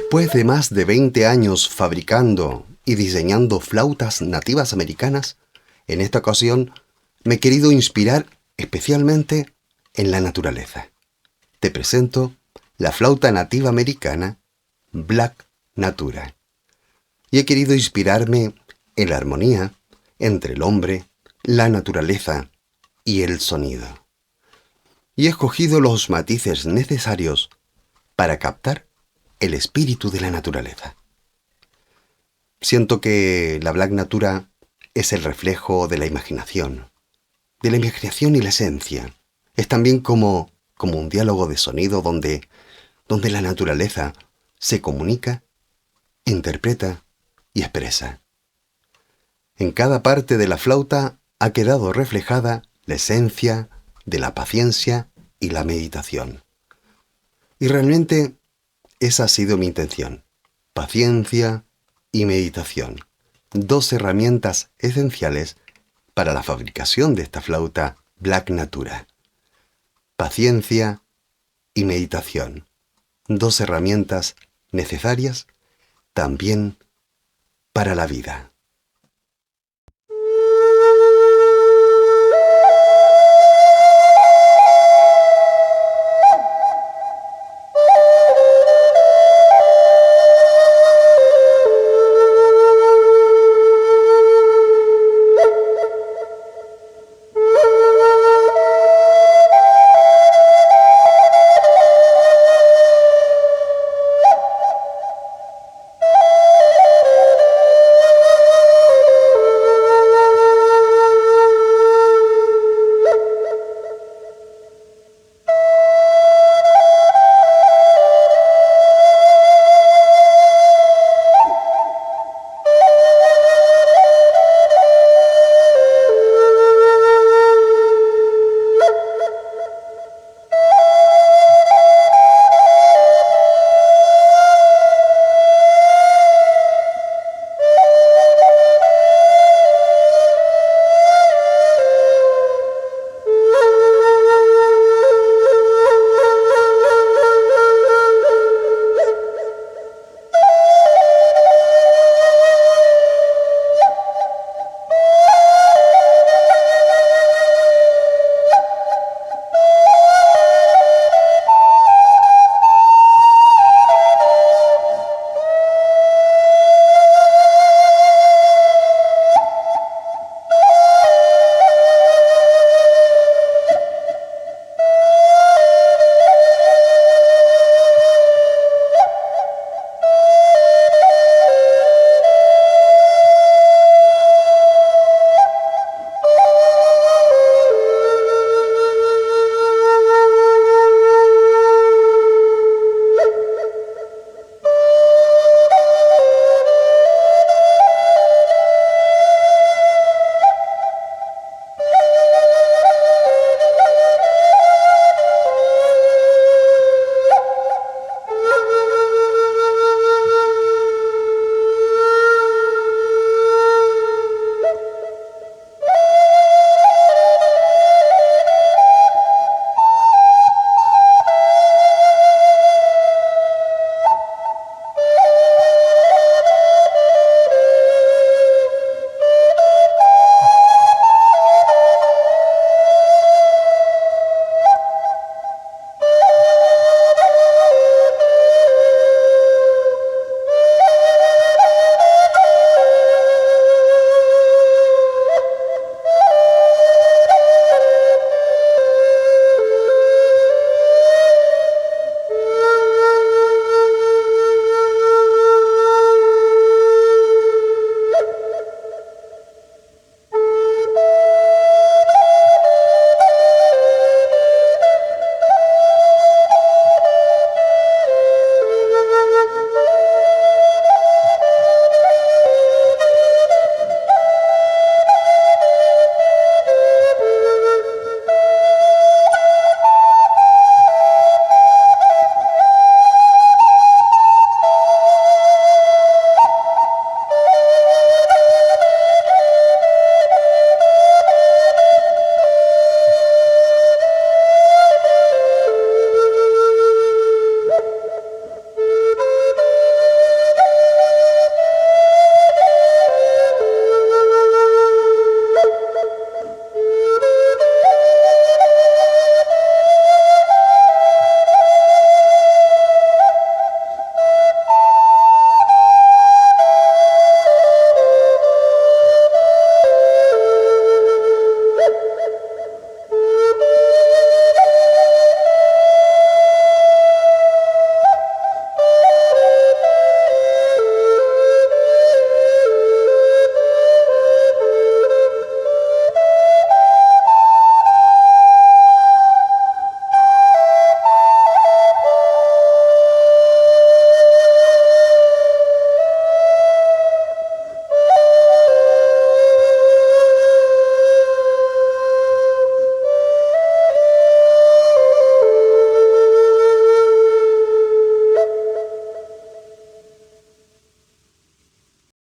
Después de más de 20 años fabricando y diseñando flautas nativas americanas, en esta ocasión me he querido inspirar especialmente en la naturaleza. Te presento la flauta nativa americana Black Natura. Y he querido inspirarme en la armonía entre el hombre, la naturaleza y el sonido. Y he escogido los matices necesarios para captar el espíritu de la naturaleza. Siento que la Black Natura es el reflejo de la imaginación y la esencia. Es también como un diálogo de sonido donde la naturaleza se comunica, interpreta y expresa. En cada parte de la flauta ha quedado reflejada la esencia de la paciencia y la meditación. Y realmente esa ha sido mi intención. Paciencia y meditación. Dos herramientas esenciales para la fabricación de esta flauta Black Natura. Paciencia y meditación. Dos herramientas necesarias también para la vida.